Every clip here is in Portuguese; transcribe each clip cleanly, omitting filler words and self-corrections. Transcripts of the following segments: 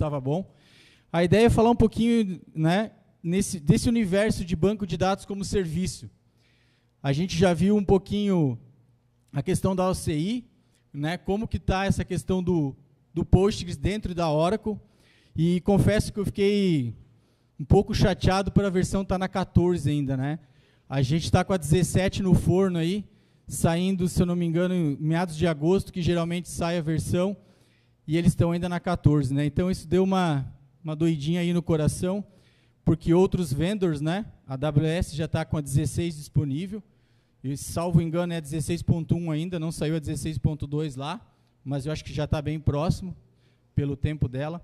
estava bom. A ideia é falar um pouquinho, né, desse universo de banco de dados como serviço. A gente já viu um pouquinho a questão da OCI, né, como que está essa questão do Postgres dentro da Oracle, e confesso que eu fiquei um pouco chateado por a versão estar na 14 ainda, né? A gente está com a 17 no forno aí, saindo, se eu não me engano, em meados de agosto, que geralmente sai a versão, e eles estão ainda na 14, né? Então isso deu uma doidinha aí no coração, porque outros vendors, né? A AWS já está com a 16 disponível, e salvo engano é a 16.1 ainda, não saiu a 16.2 lá, mas eu acho que já está bem próximo, pelo tempo dela.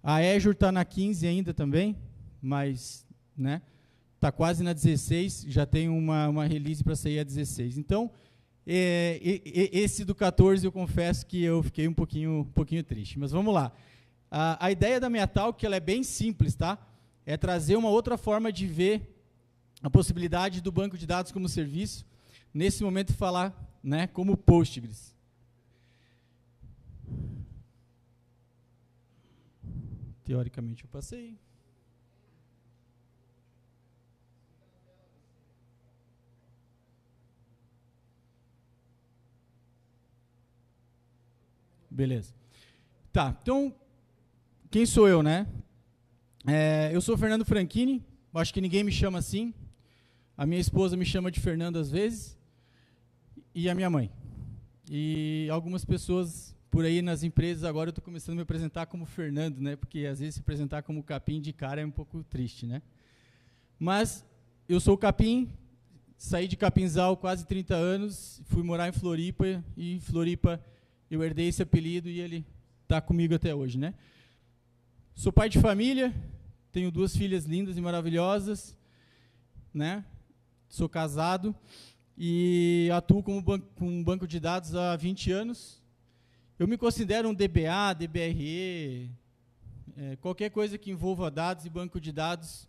A Azure está na 15 ainda também, mas, né, está quase na 16, já tem uma release para sair a 16. Então, esse do 14 eu confesso que eu fiquei um pouquinho triste. Mas vamos lá. A ideia da minha talk, ela é bem simples, tá? É trazer uma outra forma de ver a possibilidade do banco de dados como serviço, nesse momento falar, né, como Postgres. Teoricamente eu passei. Beleza. Tá, então, quem sou eu, né? Eu sou o Fernando Franchini, acho que ninguém me chama assim. A minha esposa me chama de Fernando às vezes, e a minha mãe. E algumas pessoas por aí nas empresas, agora eu estou começando a me apresentar como Fernando, né? Porque às vezes se apresentar como Capim de cara é um pouco triste, né? Mas eu sou o Capim, saí de Capinzal quase 30 anos, fui morar em Floripa, e em Floripa eu herdei esse apelido e ele está comigo até hoje, né? Sou pai de família, tenho 2 filhas lindas e maravilhosas, né? Sou casado e atuo com um banco de dados há 20 anos. Eu me considero um DBA, DBRE, qualquer coisa que envolva dados e banco de dados,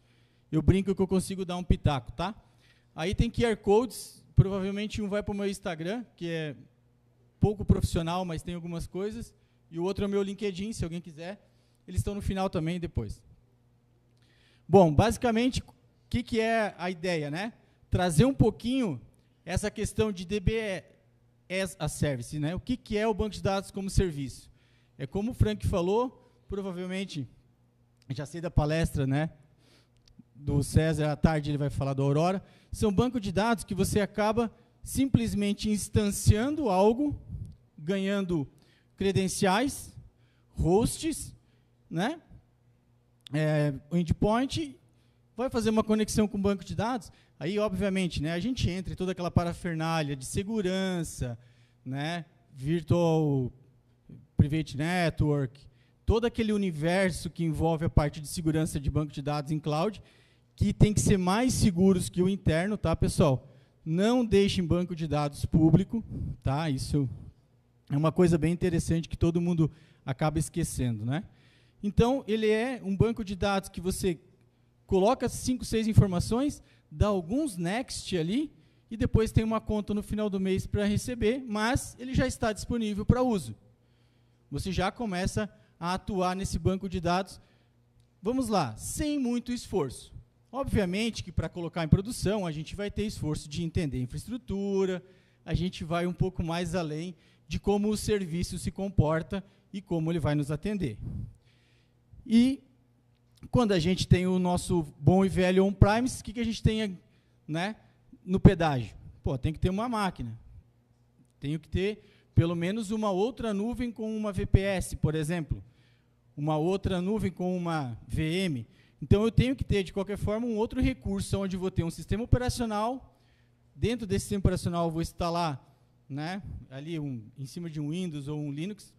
eu brinco que eu consigo dar um pitaco, tá? Aí tem QR Codes, provavelmente um vai para o meu Instagram, que é pouco profissional, mas tem algumas coisas, e o outro é o meu LinkedIn, se alguém quiser. Eles estão no final também, depois. Bom, basicamente, o que é a ideia, né? Trazer um pouquinho essa questão de DB as a service, né? O que é o banco de dados como serviço? É como o Frank falou, provavelmente, já sei da palestra, né, do César, à tarde ele vai falar do Aurora, são bancos de dados que você acaba simplesmente instanciando algo, ganhando credenciais, hosts, né, endpoint, vai fazer uma conexão com o banco de dados, aí, obviamente, né, a gente entra em toda aquela parafernália de segurança, né, Virtual Private Network, todo aquele universo que envolve a parte de segurança de banco de dados em cloud, que tem que ser mais seguros que o interno, tá, pessoal? Não deixem banco de dados público, tá? Isso é uma coisa bem interessante que todo mundo acaba esquecendo, né? Então, ele é um banco de dados que você coloca 5, 6 informações, dá alguns next ali, e depois tem uma conta no final do mês para receber, mas ele já está disponível para uso. Você já começa a atuar nesse banco de dados, vamos lá, sem muito esforço. Obviamente que para colocar em produção, a gente vai ter esforço de entender a infraestrutura, a gente vai um pouco mais além de como o serviço se comporta e como ele vai nos atender. E quando a gente tem o nosso bom e velho on-premise, o que a gente tem, né, no pedágio? Pô, tem que ter uma máquina. Tenho que ter pelo menos uma outra nuvem com uma VPS, por exemplo. Uma outra nuvem com uma VM. Então, eu tenho que ter, de qualquer forma, um outro recurso, onde vou ter um sistema operacional. Dentro desse sistema operacional, eu vou instalar, né, ali em cima de um Windows ou um Linux.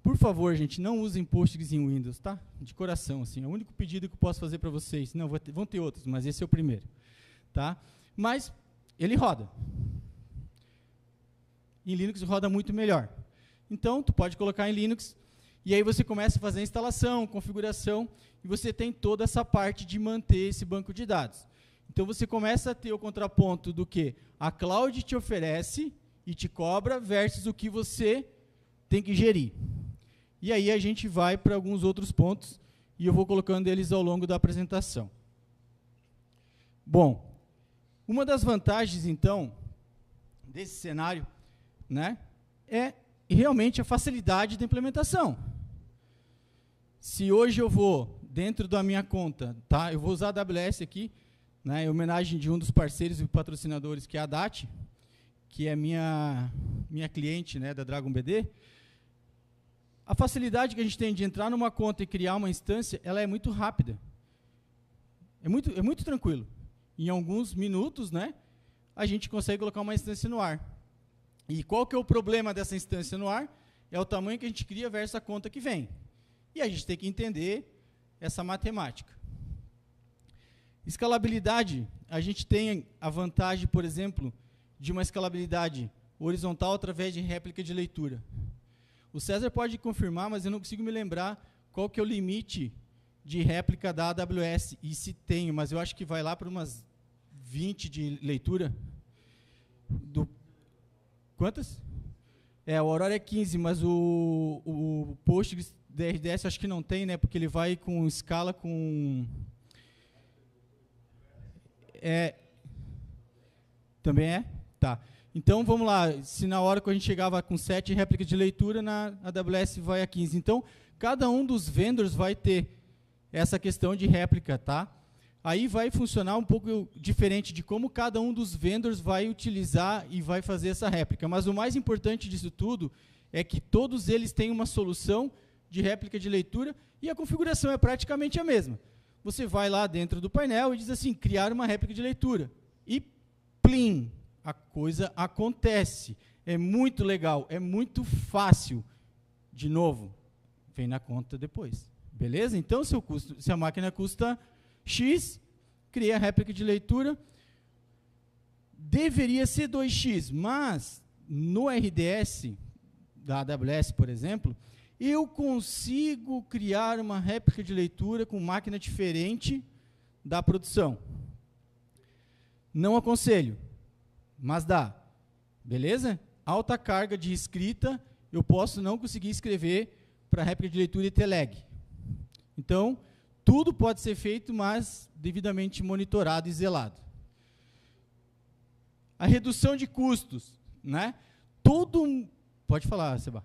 Por favor, gente, não usem Postgres em Windows, tá? De coração, assim. É o único pedido que eu posso fazer para vocês. Não, vão ter outros, mas esse é o primeiro. Tá? Mas ele roda. Em Linux roda muito melhor. Então, tu pode colocar em Linux, e aí você começa a fazer a instalação, configuração, e você tem toda essa parte de manter esse banco de dados. Então, você começa a ter o contraponto do que a cloud te oferece e te cobra versus o que você tem que gerir. E aí a gente vai para alguns outros pontos, e eu vou colocando eles ao longo da apresentação. Bom, uma das vantagens, então, desse cenário, né, é realmente a facilidade da implementação. Se hoje eu vou, dentro da minha conta, tá, eu vou usar a AWS aqui, né, em homenagem de um dos parceiros e patrocinadores, que é a DAT, que é minha cliente, né, da Dragon BD. A facilidade que a gente tem de entrar numa conta e criar uma instância, ela é muito rápida. É muito tranquilo. Em alguns minutos, né, a gente consegue colocar uma instância no ar. E qual que é o problema dessa instância no ar? É o tamanho que a gente cria versus a conta que vem. E a gente tem que entender essa matemática. Escalabilidade, a gente tem a vantagem, por exemplo, de uma escalabilidade horizontal através de réplica de leitura. O César pode confirmar, mas eu não consigo me lembrar qual que é o limite de réplica da AWS, e se tem, mas eu acho que vai lá para umas 20 de leitura. Quantas? O Aurora é 15, mas o Postgres da RDS acho que não tem, né? Porque ele vai com escala com... Também é? Tá. Então, vamos lá. Se na hora que a gente chegava com 7 réplicas de leitura, na AWS vai a 15. Então, cada um dos vendors vai ter essa questão de réplica, tá? Aí vai funcionar um pouco diferente de como cada um dos vendors vai utilizar e vai fazer essa réplica. Mas o mais importante disso tudo é que todos eles têm uma solução de réplica de leitura e a configuração é praticamente a mesma. Você vai lá dentro do painel e diz assim, criar uma réplica de leitura. E plim, a coisa acontece. É muito legal, é muito fácil. De novo, vem na conta depois. Beleza? Então, se a máquina custa X, cria a réplica de leitura. Deveria ser 2x, mas no RDS da AWS, por exemplo, eu consigo criar uma réplica de leitura com máquina diferente da produção. Não aconselho, mas dá. Beleza? Alta carga de escrita, eu posso não conseguir escrever para réplica de leitura e ter lag. Então, tudo pode ser feito, mas devidamente monitorado e zelado. A redução de custos, né? Pode falar, Seba.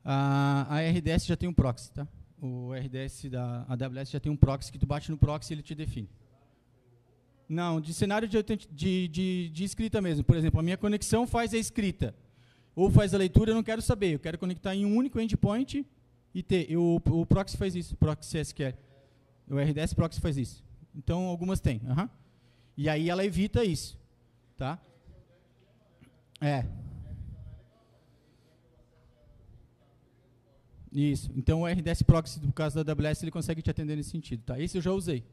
A RDS já tem um proxy, tá? O RDS da AWS já tem um proxy, que tu bate no proxy e ele te define. Não, de cenário de escrita mesmo. Por exemplo, a minha conexão faz a escrita, ou faz a leitura, eu não quero saber. Eu quero conectar em um único endpoint e ter. O proxy faz isso, o proxy SQL. O RDS proxy faz isso. Então, algumas tem. E aí ela evita isso. Tá? Isso. Então, o RDS Proxy, no caso da AWS, ele consegue te atender nesse sentido. Tá? Esse eu já usei.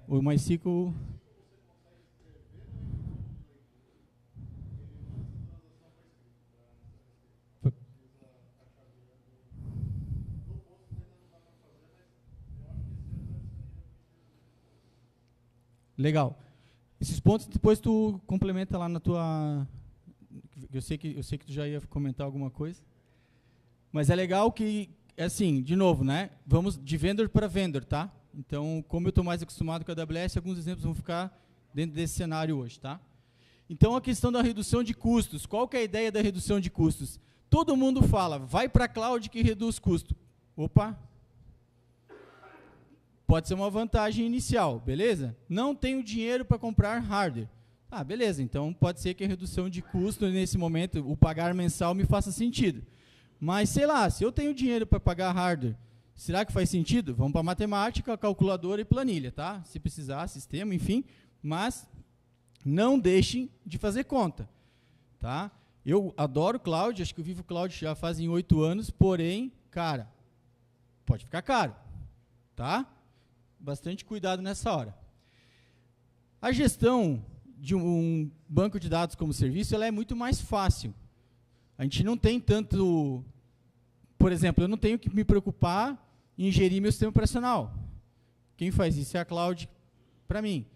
O MySQL... Legal. Esses pontos, depois tu complementa lá na tua... Eu sei que tu já ia comentar alguma coisa. Mas é legal que, assim, de novo, né? Vamos de vendor para vendor, tá? Então, como eu estou mais acostumado com a AWS, alguns exemplos vão ficar dentro desse cenário hoje, tá? Então, a questão da redução de custos. Qual que é a ideia da redução de custos? Todo mundo fala, vai para a cloud que reduz custo. Opa! Pode ser uma vantagem inicial, beleza? Não tenho dinheiro para comprar hardware. Beleza, então pode ser que a redução de custo nesse momento, o pagar mensal me faça sentido. Mas, sei lá, se eu tenho dinheiro para pagar hardware, será que faz sentido? Vamos para matemática, calculadora e planilha, tá? Se precisar, sistema, enfim. Mas não deixem de fazer conta, tá? Eu adoro cloud, acho que eu vivo cloud já fazem 8 anos, porém, cara, pode ficar caro, tá? Bastante cuidado nessa hora. A gestão de um banco de dados como serviço, ela é muito mais fácil. A gente não tem tanto... Por exemplo, eu não tenho que me preocupar em gerir meu sistema operacional. Quem faz isso é a cloud para mim.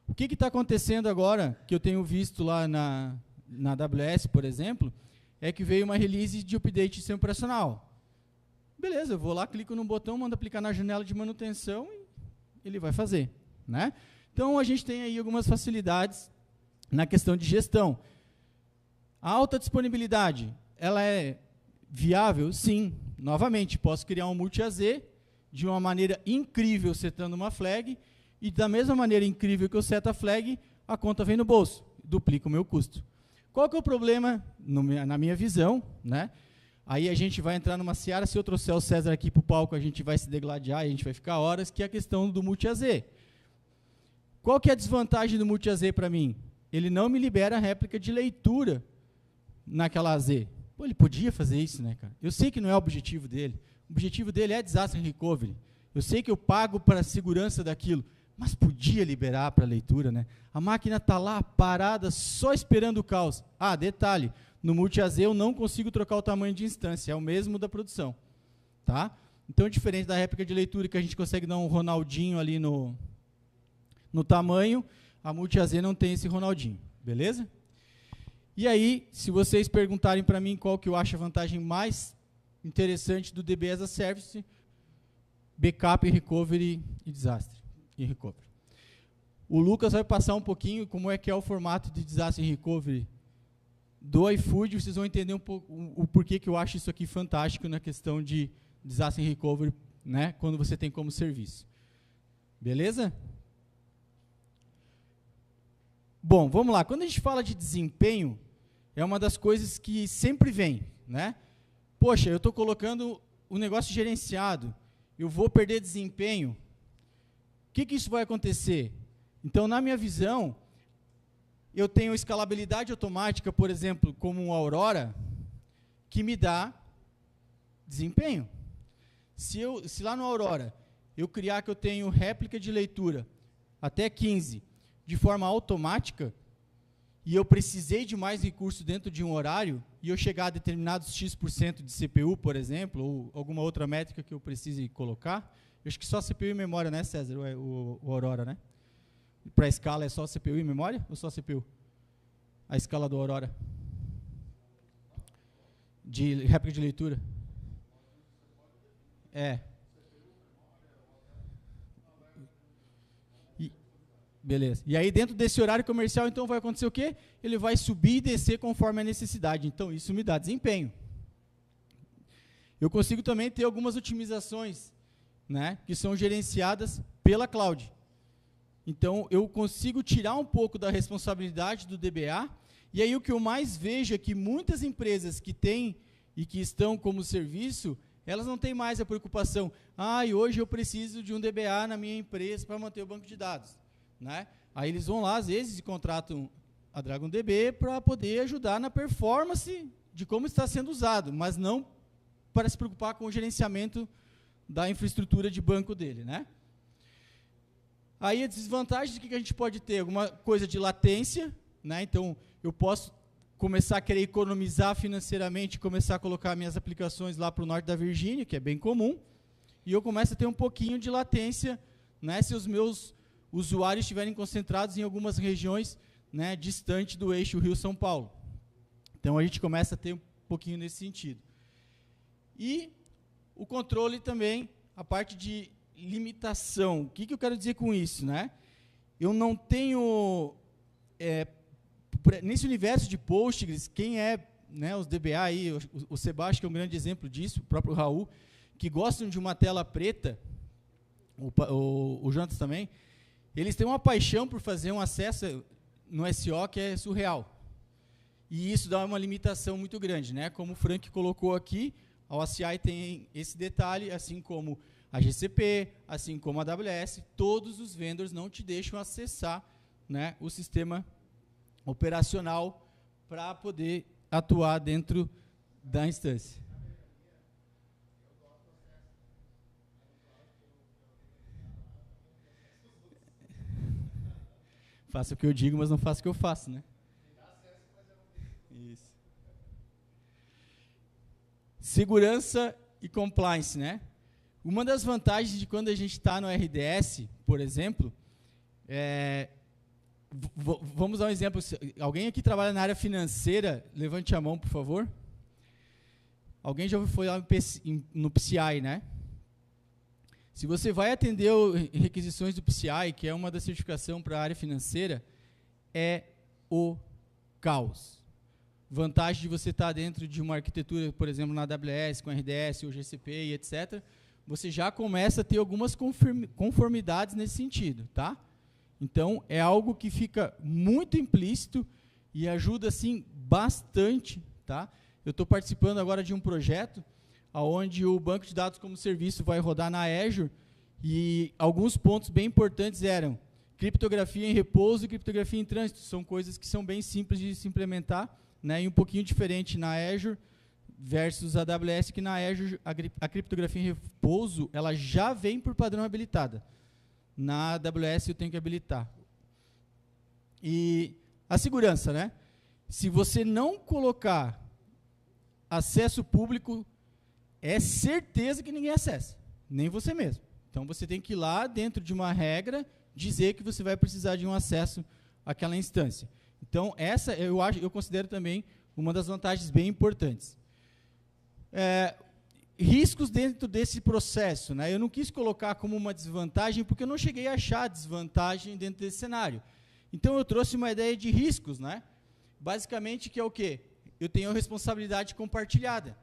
O que está acontecendo agora, que eu tenho visto lá na AWS, por exemplo, é que veio uma release de update de sistema operacional. Beleza, eu vou lá, clico no botão, mando aplicar na janela de manutenção e ele vai fazer, né? Então, a gente tem aí algumas facilidades na questão de gestão. A alta disponibilidade, ela é viável? Sim. Novamente, posso criar um multi-AZ de uma maneira incrível, setando uma flag, e da mesma maneira incrível que eu seto a flag, a conta vem no bolso, duplica o meu custo. Qual que é o problema, na minha visão, né? Aí a gente vai entrar numa seara, se eu trouxer o César aqui para o palco, a gente vai se degladiar, a gente vai ficar horas, que é a questão do multi-AZ. Qual que é a desvantagem do multi-AZ para mim? Ele não me libera a réplica de leitura naquela AZ. Pô, ele podia fazer isso, né, cara? Eu sei que não é o objetivo dele. O objetivo dele é disaster recovery. Eu sei que eu pago para a segurança daquilo, mas podia liberar para leitura, né? A máquina está lá parada, só esperando o caos. Ah, detalhe, no multi-AZ eu não consigo trocar o tamanho de instância, é o mesmo da produção. Tá? Então, diferente da réplica de leitura, que a gente consegue dar um Ronaldinho ali no tamanho, a multi-AZ não tem esse Ronaldinho, beleza? E aí, se vocês perguntarem para mim qual que eu acho a vantagem mais interessante do DB as a Service, backup, recovery e desastre. E recovery. O Lucas vai passar um pouquinho como é que é o formato de desastre e recovery do iFood, vocês vão entender um pouco o porquê que eu acho isso aqui fantástico na questão de desastre e recovery, né, quando você tem como serviço. Beleza? Bom, vamos lá. Quando a gente fala de desempenho, é uma das coisas que sempre vem, né? Poxa, eu estou colocando o negócio gerenciado, eu vou perder desempenho. O que isso vai acontecer? Então, na minha visão, eu tenho escalabilidade automática, por exemplo, como um Aurora, que me dá desempenho. Se lá no Aurora eu criar que eu tenho réplica de leitura até 15 de forma automática, e eu precisei de mais recurso dentro de um horário, e eu chegar a determinados X% de CPU, por exemplo, ou alguma outra métrica que eu precise colocar, eu acho que só CPU e memória, né, César? O Aurora, né? Para a escala é só CPU e memória ou só CPU? A escala do Aurora. De réplica de leitura. É. Beleza. E aí, dentro desse horário comercial, então, vai acontecer o quê? Ele vai subir e descer conforme a necessidade. Então, isso me dá desempenho. Eu consigo também ter algumas otimizações, né, que são gerenciadas pela cloud. Então, eu consigo tirar um pouco da responsabilidade do DBA, e aí o que eu mais vejo é que muitas empresas que têm e que estão como serviço, elas não têm mais a preocupação, hoje eu preciso de um DBA na minha empresa para manter o banco de dados. Né? Aí eles vão lá, às vezes, e contratam a DragonDB para poder ajudar na performance de como está sendo usado, mas não para se preocupar com o gerenciamento da infraestrutura de banco dele. Né? Aí a desvantagem que a gente pode ter? Alguma coisa de latência, né? Então eu posso começar a querer economizar financeiramente, começar a colocar minhas aplicações lá para o norte da Virgínia, que é bem comum, e eu começo a ter um pouquinho de latência, né, se os meus usuários estiverem concentrados em algumas regiões, né, distante do eixo Rio-São Paulo. Então, a gente começa a ter um pouquinho nesse sentido. E o controle também, a parte de limitação. O que eu quero dizer com isso? Né? Eu não tenho... nesse universo de Postgres, quem é, né, os DBA aí, o Sebastião, que é um grande exemplo disso, o próprio Raul, que gostam de uma tela preta, o Jonas também, eles têm uma paixão por fazer um acesso no SO que é surreal. E isso dá uma limitação muito grande, né? Como o Frank colocou aqui, a OCI tem esse detalhe, assim como a GCP, assim como a AWS, todos os vendors não te deixam acessar, né, o sistema operacional para poder atuar dentro da instância. Faça o que eu digo, mas não faça o que eu faço, né? Isso. Segurança e compliance, né? Uma das vantagens de quando a gente está no RDS, por exemplo, vamos dar um exemplo. Alguém aqui trabalha na área financeira? Levante a mão, por favor. Alguém já foi lá no PCI, né? Se você vai atender requisições do PCI, que é uma da certificação para a área financeira, é o caos. Vantagem de você estar dentro de uma arquitetura, por exemplo, na AWS, com RDS, ou GCP e etc., você já começa a ter algumas conformidades nesse sentido, tá? Então, é algo que fica muito implícito e ajuda, assim, bastante, tá? Eu estou participando agora de um projeto onde o banco de dados como serviço vai rodar na Azure e alguns pontos bem importantes eram criptografia em repouso e criptografia em trânsito. São coisas que são bem simples de se implementar, né, e um pouquinho diferente na Azure versus a AWS, que na Azure a criptografia em repouso ela já vem por padrão habilitada. Na AWS eu tenho que habilitar. E a segurança, né? Se você não colocar acesso público, é certeza que ninguém acessa, nem você mesmo. Então você tem que ir lá dentro de uma regra dizer que você vai precisar de um acesso àquela instância. Então essa eu considero também uma das vantagens bem importantes. Riscos dentro desse processo, né? Eu não quis colocar como uma desvantagem porque eu não cheguei a achar desvantagem dentro desse cenário. Então eu trouxe uma ideia de riscos, né? Basicamente que é o quê? Eu tenho a responsabilidade compartilhada.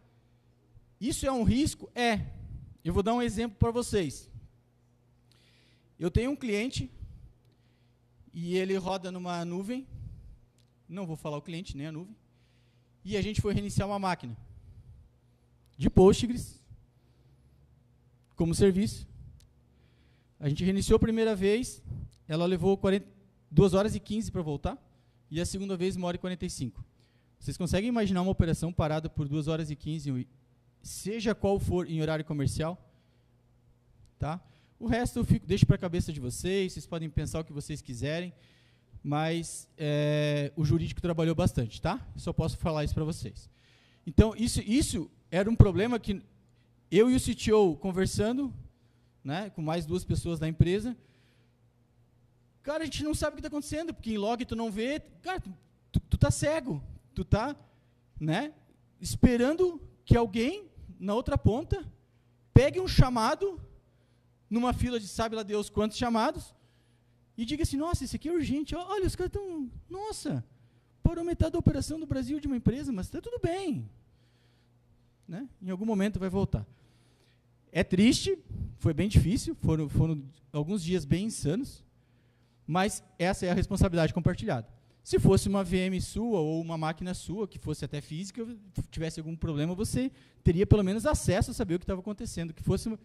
Isso é um risco? É. Eu vou dar um exemplo para vocês. Eu tenho um cliente e ele roda numa nuvem, não vou falar o cliente, nem a nuvem, e a gente foi reiniciar uma máquina de Postgres como serviço. A gente reiniciou a primeira vez, ela levou 2 horas e 15 para voltar, e a segunda vez 1 hora e 45. Vocês conseguem imaginar uma operação parada por 2 horas e 15, seja qual for em horário comercial? Tá? O resto eu deixo para a cabeça de vocês podem pensar o que vocês quiserem, mas o jurídico trabalhou bastante, tá? Eu só posso falar isso para vocês. Então, isso era um problema que eu e o CTO conversando, né, com mais 2 pessoas da empresa, cara, a gente não sabe o que está acontecendo, porque em log tu não vê, cara, tu tá cego, tu tá, né, esperando que alguém na outra ponta pegue um chamado numa fila de sabe lá Deus quantos chamados e diga assim, nossa, isso aqui é urgente, olha, os caras estão, nossa, parou metade da operação do Brasil de uma empresa, mas está tudo bem, né? Em algum momento vai voltar. É triste, foi bem difícil, foram alguns dias bem insanos, mas essa é a responsabilidade compartilhada. Se fosse uma VM sua ou uma máquina sua, que fosse até física, tivesse algum problema, você teria pelo menos acesso a saber o que estava acontecendo, que fosse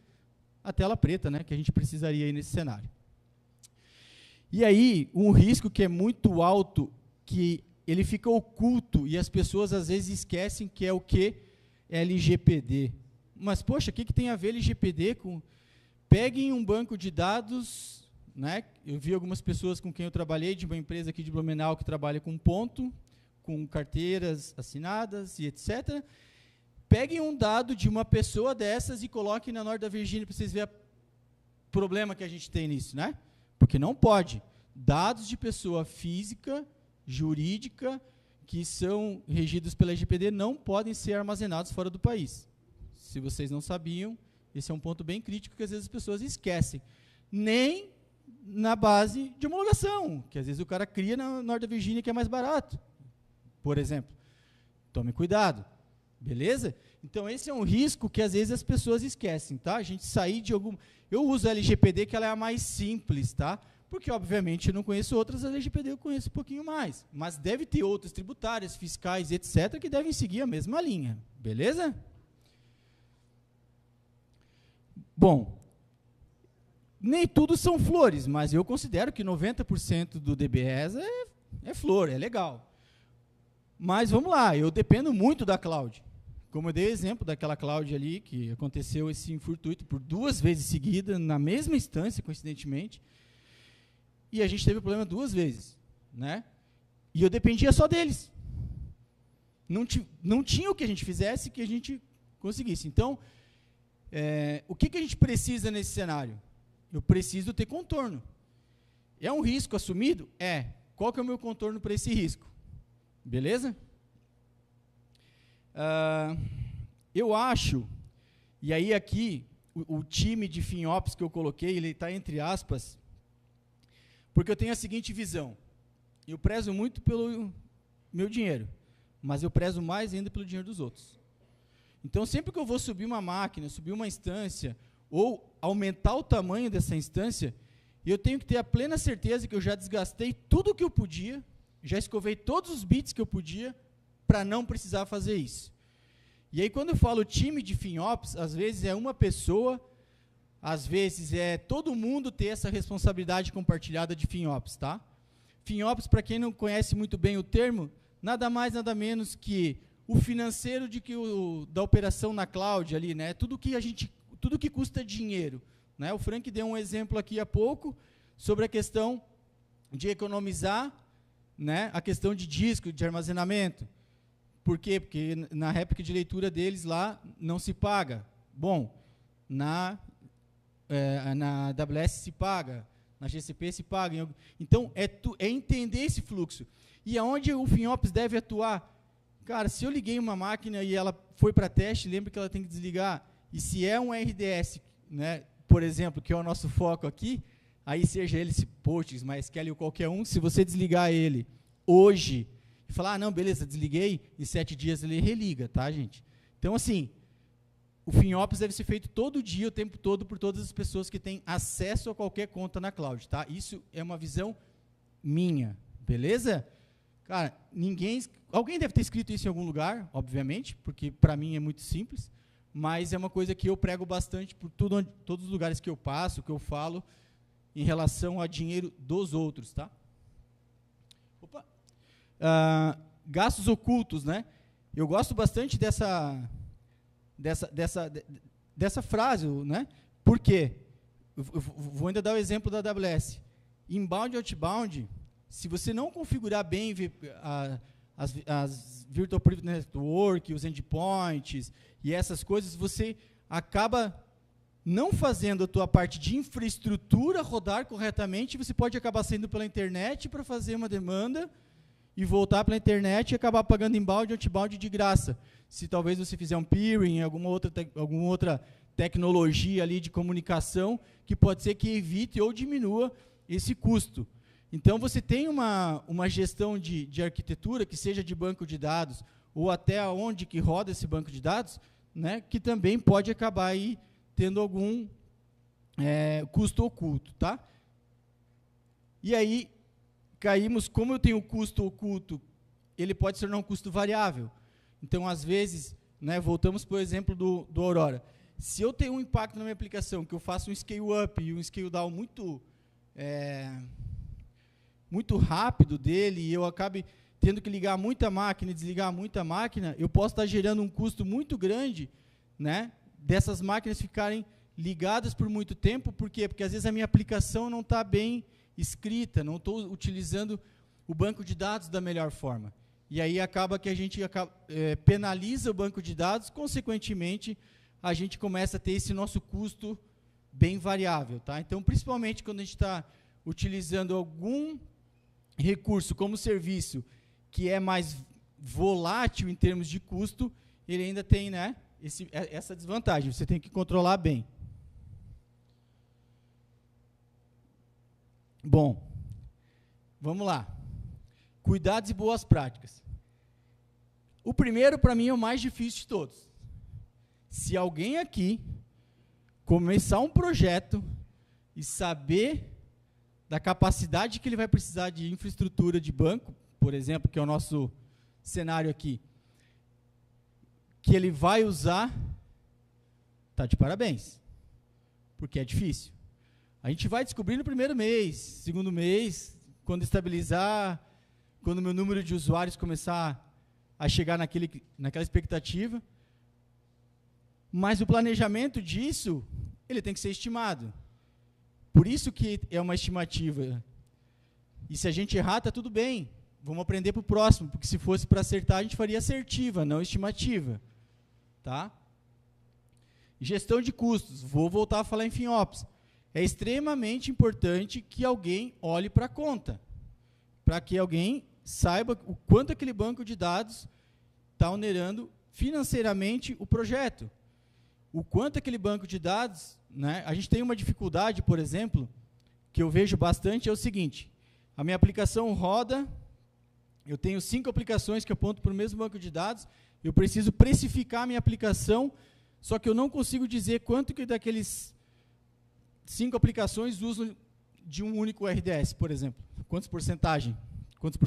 a tela preta, né, que a gente precisaria aí nesse cenário. E aí, um risco que é muito alto, que ele fica oculto e as pessoas às vezes esquecem que é o que? LGPD. Mas, poxa, o que tem a ver LGPD com... Peguem um banco de dados, né? Eu vi algumas pessoas com quem eu trabalhei, de uma empresa aqui de Blumenau que trabalha com ponto, com carteiras assinadas e etc. Peguem um dado de uma pessoa dessas e coloquem na Norte da Virgínia para vocês verem o problema que a gente tem nisso, né? Porque não pode. Dados de pessoa física, jurídica, que são regidos pela LGPD, não podem ser armazenados fora do país. Se vocês não sabiam, esse é um ponto bem crítico que às vezes as pessoas esquecem. Nem na base de homologação, que às vezes o cara cria na Norte da Virgínia que é mais barato, por exemplo. Tome cuidado, beleza? Então esse é um risco que às vezes as pessoas esquecem, tá? A gente sair de algum... Eu uso a LGPD, que ela é a mais simples, tá? Porque, obviamente, eu não conheço outras, a LGPD eu conheço um pouquinho mais. Mas deve ter outras tributárias, fiscais, etc., que devem seguir a mesma linha, beleza? Bom, nem tudo são flores, mas eu considero que 90% do DBS é flor, é legal. Mas vamos lá, eu dependo muito da cloud. Como eu dei o exemplo daquela cloud ali, que aconteceu esse infortuito por 2 vezes seguidas, na mesma instância, coincidentemente. e a gente teve problema 2 vezes, né? E eu dependia só deles. Não tinha o que a gente fizesse que a gente conseguisse. Então, o que a gente precisa nesse cenário? Eu preciso ter contorno. É um risco assumido? É. Qual que é o meu contorno para esse risco? Beleza? Eu acho, e aí aqui, o time de FinOps que eu coloquei, ele está entre aspas, porque eu tenho a seguinte visão. Eu prezo muito pelo meu dinheiro, mas eu prezo mais ainda pelo dinheiro dos outros. Então, sempre que eu vou subir uma máquina, subir uma instância, ou aumentar o tamanho dessa instância, eu tenho que ter a plena certeza que eu já desgastei tudo o que eu podia, já escovei todos os bits que eu podia, para não precisar fazer isso. E aí, quando eu falo time de FinOps, às vezes é uma pessoa, às vezes é todo mundo ter essa responsabilidade compartilhada de FinOps, tá? FinOps, para quem não conhece muito bem o termo, nada mais, nada menos que o financeiro da operação na cloud ali, né? Tudo que custa dinheiro, né? O Frank deu um exemplo aqui há pouco sobre a questão de economizar, né? A questão de disco, de armazenamento. Por quê? Porque na réplica de leitura deles lá não se paga. Bom, na AWS se paga, na GCP se paga. Então, é entender esse fluxo. E aonde o FinOps deve atuar? Cara, se eu liguei uma máquina e ela foi para teste, lembra que ela tem que desligar. E se é um RDS, né, por exemplo, que é o nosso foco aqui, aí seja ele Postgres, MySQL ou qualquer um, se você desligar ele hoje e falar, não, beleza, desliguei, em 7 dias ele religa, tá, gente? Então, assim, o FinOps deve ser feito todo dia, o tempo todo, por todas as pessoas que têm acesso a qualquer conta na cloud, tá? Isso é uma visão minha, beleza? Cara, alguém deve ter escrito isso em algum lugar, obviamente, porque para mim é muito simples, mas é uma coisa que eu prego bastante por todos os lugares que eu passo, que eu falo, em relação a dinheiro dos outros, tá? Opa! Gastos ocultos, né? Eu gosto bastante dessa frase, né? Por quê? Eu vou ainda dar o exemplo da AWS. Inbound e outbound, se você não configurar bem as Virtual Private Network, os endpoints e essas coisas, você acaba não fazendo a tua parte de infraestrutura rodar corretamente, você pode acabar saindo pela internet para fazer uma demanda e voltar pela internet e acabar pagando inbound e outbound de graça. Se talvez você fizer um peering, alguma outra tecnologia ali de comunicação, que pode ser que evite ou diminua esse custo. Então, você tem uma gestão de arquitetura, que seja de banco de dados, ou até onde que roda esse banco de dados, né, que também pode acabar aí tendo algum custo oculto. Tá? E aí, caímos, como eu tenho custo oculto, ele pode se tornar um custo variável. Então, às vezes, né, voltamos para o exemplo do Aurora. Se eu tenho um impacto na minha aplicação, que eu faço um scale-up e um scale-down muito rápido dele, e eu acabe tendo que ligar muita máquina e desligar muita máquina, eu posso estar gerando um custo muito grande, né, dessas máquinas ficarem ligadas por muito tempo. Por quê? Porque às vezes a minha aplicação não está bem escrita, não estou utilizando o banco de dados da melhor forma. E aí acaba que a gente penaliza o banco de dados, consequentemente, a gente começa a ter esse nosso custo bem variável. Tá? Então, principalmente quando a gente está utilizando algum recurso como serviço que é mais volátil em termos de custo, ele ainda tem, né, essa desvantagem, você tem que controlar bem. Bom, vamos lá. Cuidados e boas práticas. O primeiro, para mim, é o mais difícil de todos. Se alguém aqui começar um projeto e saber da capacidade que ele vai precisar de infraestrutura de banco, por exemplo, que é o nosso cenário aqui, que ele vai usar, está de parabéns, porque é difícil. A gente vai descobrir no primeiro mês, segundo mês, quando estabilizar, quando o meu número de usuários começar a chegar naquela expectativa. Mas o planejamento disso, ele tem que ser estimado. Por isso que é uma estimativa. E se a gente errar, está tudo bem. Vamos aprender para o próximo, porque se fosse para acertar, a gente faria assertiva, não estimativa. Tá? Gestão de custos. Vou voltar a falar em FinOps. É extremamente importante que alguém olhe para a conta, para que alguém saiba o quanto aquele banco de dados está onerando financeiramente o projeto. O quanto aquele banco de dados, né, a gente tem uma dificuldade, por exemplo, que eu vejo bastante, é o seguinte: a minha aplicação roda, eu tenho 5 aplicações que apontam para o mesmo banco de dados, eu preciso precificar a minha aplicação, só que eu não consigo dizer quanto que daqueles 5 aplicações usam de um único RDS, por exemplo. Quantos por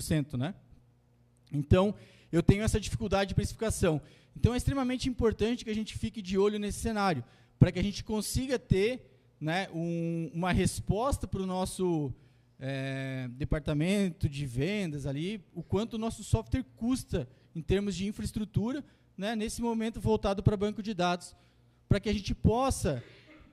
cento, né? Então, eu tenho essa dificuldade de precificação. Então, é extremamente importante que a gente fique de olho nesse cenário, para que a gente consiga ter, né, uma resposta para o nosso departamento de vendas ali, o quanto o nosso software custa em termos de infraestrutura, né, nesse momento voltado para banco de dados, para que a gente possa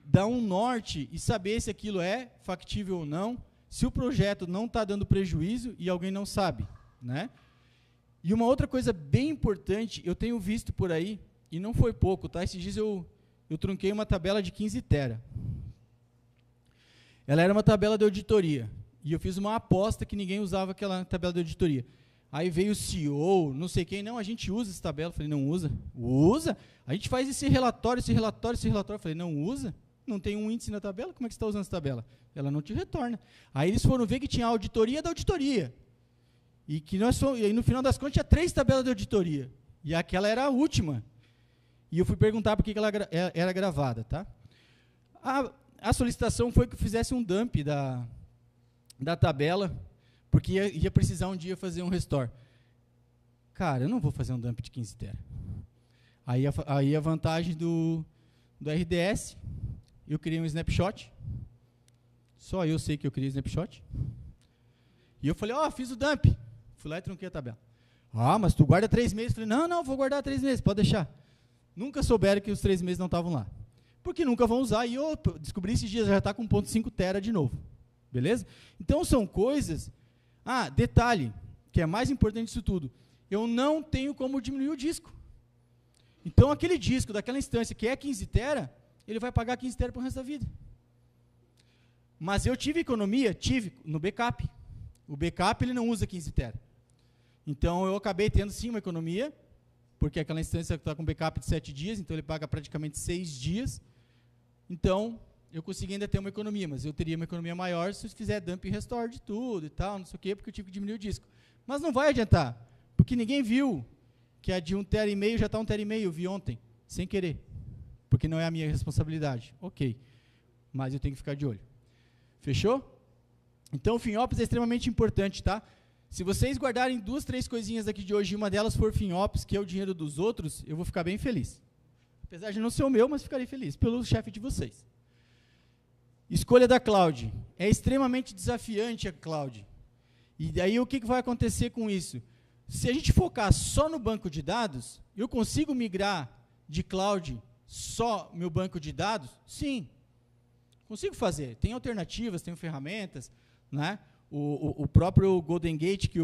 dar um norte e saber se aquilo é factível ou não, se o projeto não está dando prejuízo e alguém não sabe, né? E uma outra coisa bem importante, eu tenho visto por aí, e não foi pouco, tá? Esses dias eu trunquei uma tabela de 15 tera. Ela era uma tabela de auditoria, e eu fiz uma aposta que ninguém usava aquela tabela de auditoria. Aí veio o CEO, não sei quem, não, a gente usa essa tabela. Eu falei, não usa? Usa? A gente faz esse relatório. Eu falei, não usa? Não tem um índice na tabela? Como é que você está usando essa tabela? Ela não te retorna. Aí eles foram ver que tinha a auditoria da auditoria. E que e no final das contas tinha 3 tabelas de auditoria. E aquela era a última. E eu fui perguntar por que ela era gravada. Tá? A solicitação foi que eu fizesse um dump da tabela, porque ia precisar um dia fazer um restore. Cara, eu não vou fazer um dump de 15 tera. Aí a vantagem do RDS, eu criei um snapshot. Só eu sei que eu criei um snapshot. E eu falei, fiz o dump. Fui lá e trunquei a tabela. Mas tu guarda 3 meses. Falei, não, vou guardar 3 meses, pode deixar. Nunca souberam que os 3 meses não estavam lá. Porque nunca vão usar. E eu descobri esses dias, já está com 1.5 tera de novo. Beleza? Então, são coisas... detalhe, que é mais importante disso tudo. Eu não tenho como diminuir o disco. Então, aquele disco daquela instância que é 15 tera, ele vai pagar 15 tera para o resto da vida. Mas eu tive economia? Tive, no backup. O backup, ele não usa 15 tera. Então, eu acabei tendo, sim, uma economia, porque aquela instância está com backup de 7 dias, então ele paga praticamente 6 dias. Então, eu consegui ainda ter uma economia, mas eu teria uma economia maior se eu fizer dump e restore de tudo e tal, não sei o quê, porque eu tive que diminuir o disco. Mas não vai adiantar, porque ninguém viu que a de 1,5 tera já está 1,5 tera, eu vi ontem, sem querer, porque não é a minha responsabilidade. Ok, mas eu tenho que ficar de olho. Fechou? Então, o FinOps é extremamente importante, tá? Se vocês guardarem 2, 3 coisinhas aqui de hoje, e uma delas for FinOps, que é o dinheiro dos outros, eu vou ficar bem feliz. Apesar de não ser o meu, mas ficarei feliz pelo chefe de vocês. Escolha da cloud. É extremamente desafiante a cloud. E daí o que vai acontecer com isso? Se a gente focar só no banco de dados, eu consigo migrar de cloud só meu banco de dados? Sim. Consigo fazer. Tem alternativas, tem ferramentas, né? O próprio Golden Gate que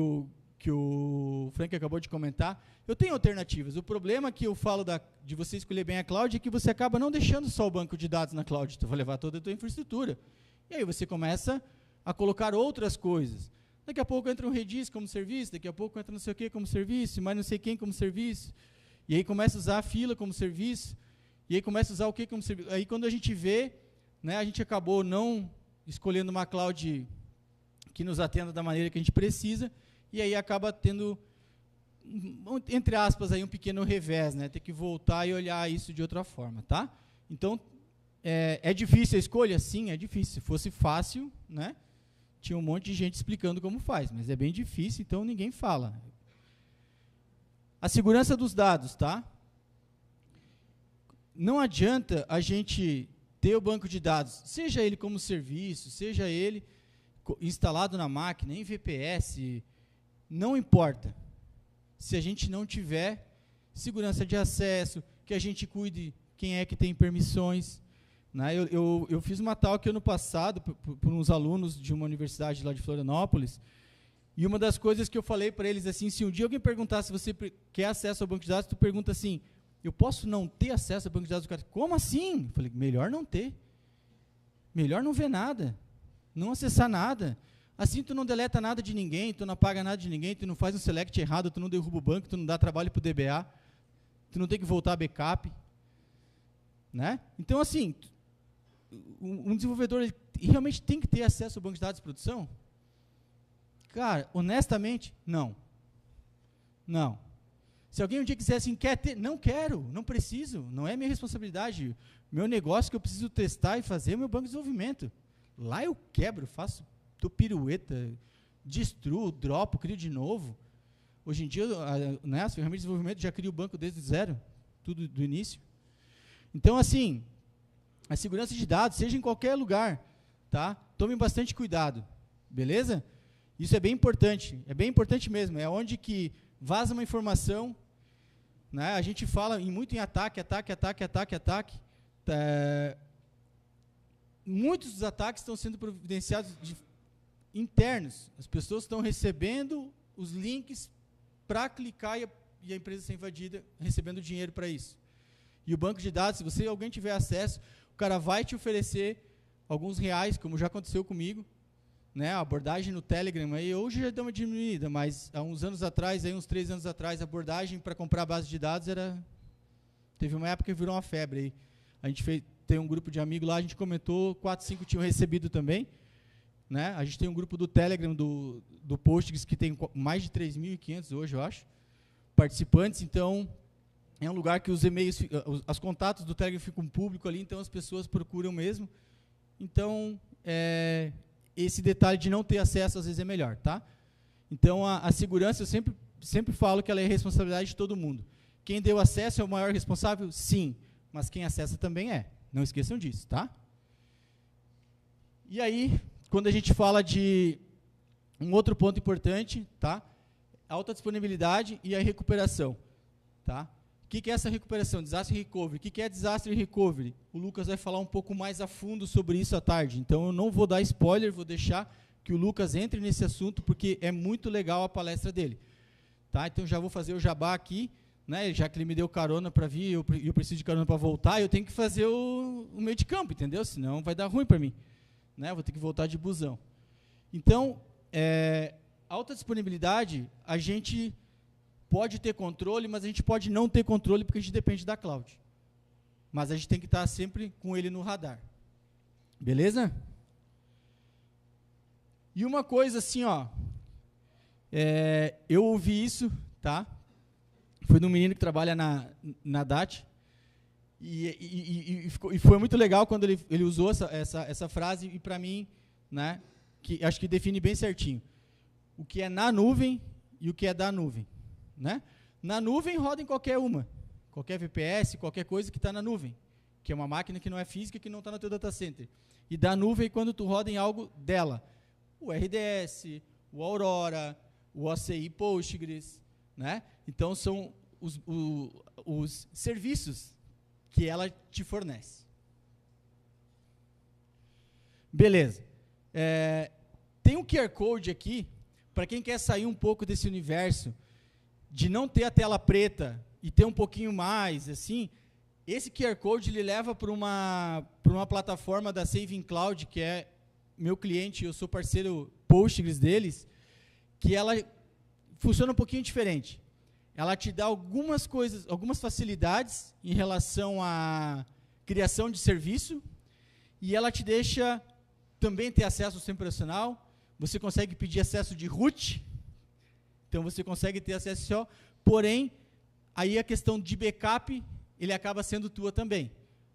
o Frank acabou de comentar, eu tenho alternativas. O problema que eu falo de você escolher bem a cloud é que você acaba não deixando só o banco de dados na cloud, tu vai levar toda a tua infraestrutura. E aí você começa a colocar outras coisas. Daqui a pouco entra um Redis como serviço, daqui a pouco entra não sei o que como serviço, mas não sei quem como serviço. E aí começa a usar a fila como serviço, e aí começa a usar o que como serviço. Aí quando a gente vê, né, a gente acabou não escolhendo uma cloud que nos atenda da maneira que a gente precisa, e aí acaba tendo, entre aspas, aí um pequeno revés, né? Ter que voltar e olhar isso de outra forma, tá? Então, é difícil a escolha? Sim, é difícil. Se fosse fácil, né? Tinha um monte de gente explicando como faz, mas é bem difícil, então ninguém fala. A segurança dos dados, tá? Não adianta a gente ter o banco de dados, seja ele como serviço, seja ele instalado na máquina, em VPS, não importa. Se a gente não tiver segurança de acesso, que a gente cuide quem é que tem permissões, Né? Eu fiz uma talk ano passado por uns alunos de uma universidade lá de Florianópolis, e uma das coisas que eu falei para eles, assim, se um dia alguém perguntar se você quer acesso ao banco de dados, tu pergunta assim, eu posso não ter acesso ao banco de dados do cara? Como assim? Eu falei, melhor não ter. Melhor não ver nada, não acessar nada. Assim tu não deleta nada de ninguém, tu não apaga nada de ninguém, tu não faz um select errado, tu não derruba o banco, tu não dá trabalho para o DBA, tu não tem que voltar a backup. Né? Então, assim, um desenvolvedor ele realmente tem que ter acesso ao banco de dados de produção? Cara, honestamente, não. Não. Se alguém um dia quiser assim, quer ter, não quero, não preciso, não é minha responsabilidade. Meu negócio que eu preciso testar e fazer é o meu banco de desenvolvimento. Lá eu quebro, faço, dou pirueta, destruo, dropo, crio de novo. Hoje em dia, né, as ferramentas de desenvolvimento já criam o banco desde zero, tudo do início. Então, assim, a segurança de dados, seja em qualquer lugar, tá? Tomem bastante cuidado, beleza? Isso é bem importante mesmo, é onde que vaza uma informação, né? A gente fala muito em ataque. Muitos dos ataques estão sendo providenciados internos, as pessoas estão recebendo os links para clicar e a empresa ser invadida, recebendo dinheiro para isso. E o banco de dados, se alguém tiver acesso, o cara vai te oferecer alguns reais, como já aconteceu comigo, né, a abordagem no Telegram, aí hoje já deu uma diminuída, mas há uns anos atrás, aí uns 3 anos atrás, a abordagem para comprar a base de dados teve uma época que virou uma febre. Aí. A gente tem um grupo de amigos lá, a gente comentou, 4, 5 tinham recebido também. Né? A gente tem um grupo do Telegram, do Postgres, que tem mais de 3.500 hoje, eu acho, participantes, então é um lugar que os e-mails, os contatos do Telegram ficam públicos ali, então as pessoas procuram mesmo. Então, esse detalhe de não ter acesso, às vezes, é melhor, tá? Então, a segurança, eu sempre falo que ela é responsabilidade de todo mundo. Quem deu acesso é o maior responsável? Sim, mas quem acessa também é. Não esqueçam disso, tá? E aí, quando a gente fala de um outro ponto importante, tá? Alta disponibilidade e a recuperação, tá? O que é essa recuperação? Disaster Recovery. O que é Disaster Recovery? O Lucas vai falar um pouco mais a fundo sobre isso à tarde. Então, eu não vou dar spoiler, vou deixar que o Lucas entre nesse assunto, porque é muito legal a palestra dele. Tá? Então, já vou fazer o jabá aqui, né? Já que ele me deu carona para vir, eu preciso de carona para voltar, eu tenho que fazer o meio de campo, entendeu? Senão vai dar ruim para mim. Né? Vou ter que voltar de busão. Então, alta disponibilidade, a gente pode ter controle, mas a gente pode não ter controle porque a gente depende da cloud. Mas a gente tem que estar sempre com ele no radar. Beleza? E uma coisa assim, ó, eu ouvi isso, tá? Foi de um menino que trabalha na DAT, e foi muito legal quando ele usou essa frase, e para mim, né, que acho que define bem certinho. O que é na nuvem e o que é da nuvem. Né? Na nuvem roda em qualquer VPS, qualquer coisa que está na nuvem, que é uma máquina que não é física, que não está no teu data center. E da nuvem quando tu roda em algo dela. O RDS, o Aurora, o OCI Postgres. Né? Então, são os serviços que ela te fornece. Beleza. Tem um QR Code aqui, para quem quer sair um pouco desse universo, de não ter a tela preta e ter um pouquinho mais, assim, esse QR Code ele leva para uma plataforma da Saving Cloud, que é meu cliente, eu sou parceiro Postgres deles, que ela funciona um pouquinho diferente. Ela te dá algumas coisas, algumas facilidades em relação à criação de serviço, e ela te deixa também ter acesso ao sistema operacional. Você consegue pedir acesso de root, então você consegue ter acesso só, porém, aí a questão de backup, ele acaba sendo tua também.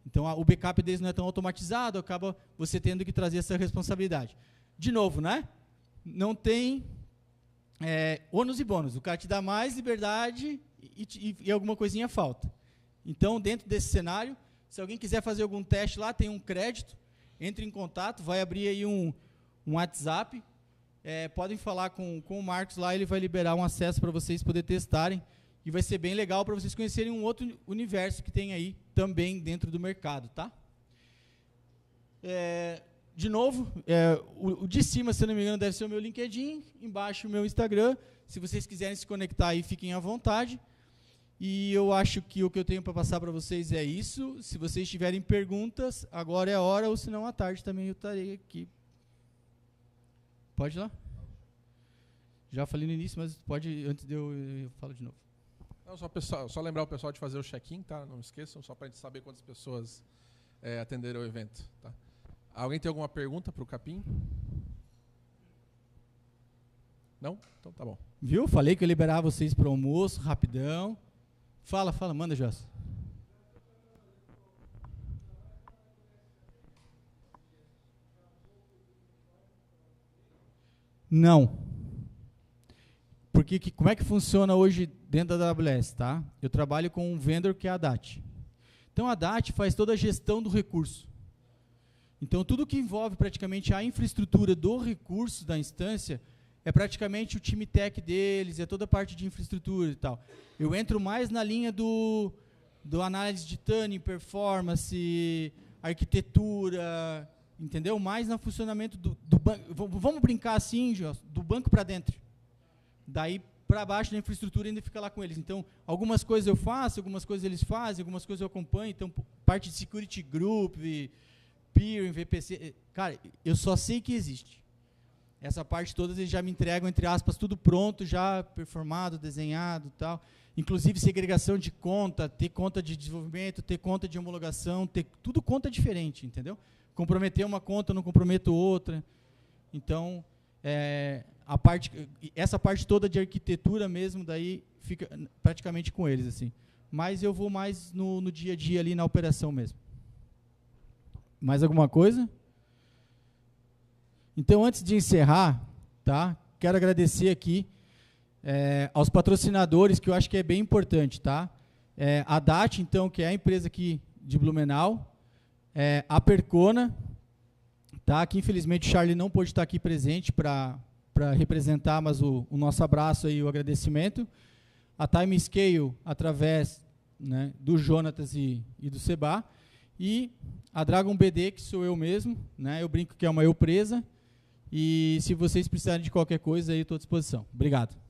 Então, o backup deles não é tão automatizado, acaba você tendo que trazer essa responsabilidade. De novo, né? Não tem ônus e bônus. O cara te dá mais liberdade e alguma coisinha falta. Então, dentro desse cenário, se alguém quiser fazer algum teste lá, tem um crédito, entre em contato, vai abrir aí um WhatsApp, podem falar com o Marcos lá, ele vai liberar um acesso para vocês poderem testarem, e vai ser bem legal para vocês conhecerem um outro universo que tem aí também dentro do mercado, tá? De novo, o de cima, se eu não me engano, deve ser o meu LinkedIn, embaixo o meu Instagram. Se vocês quiserem se conectar aí, fiquem à vontade. E eu acho que o que eu tenho para passar para vocês é isso. Se vocês tiverem perguntas, agora é a hora, ou se não, à tarde também eu estarei aqui. Pode ir lá? Já falei no início, mas pode, antes de eu falo de novo. Não, só lembrar o pessoal de fazer o check-in, tá? Não esqueçam, só para a gente saber quantas pessoas atenderam o evento. Tá? Alguém tem alguma pergunta para o Capim? Não? Então tá bom. Viu? Falei que eu ia liberar vocês para o almoço, rapidão. Fala, manda, Joss. Não. Porque como é que funciona hoje dentro da AWS, tá? Eu trabalho com um vendor que é a DAT. Então a DAT faz toda a gestão do recurso. Então tudo que envolve praticamente a infraestrutura do recurso da instância é praticamente o time tech deles, é toda a parte de infraestrutura e tal. Eu entro mais na linha do análise de tuning, performance, arquitetura, entendeu? Mais no funcionamento do banco. Vamos brincar assim, do banco para dentro. Daí para baixo da infraestrutura ainda fica lá com eles. Então, algumas coisas eu faço, algumas coisas eles fazem, algumas coisas eu acompanho. Então, parte de security group, peer, VPC, cara, eu só sei que existe. Essa parte toda eles já me entregam, entre aspas, tudo pronto, já performado, desenhado e tal. Inclusive segregação de conta, ter conta de desenvolvimento, ter conta de homologação, ter tudo conta diferente, entendeu? Comprometer uma conta, não comprometo outra. Então, essa parte toda de arquitetura mesmo, daí fica praticamente com eles, assim. Mas eu vou mais no dia a dia ali na operação mesmo. Mais alguma coisa? Então, antes de encerrar, tá? Quero agradecer aqui aos patrocinadores, que eu acho que é bem importante, tá? A DAT, então, que é a empresa aqui de Blumenau, a Percona, tá? Que infelizmente o Charlie não pôde estar aqui presente para representar, mas o nosso abraço e o agradecimento. A Timescale, através, né, do Jonatas e do Seba. E a Dragon BD, que sou eu mesmo, né? Eu brinco que é uma eu presa. E se vocês precisarem de qualquer coisa, aí estou à disposição. Obrigado.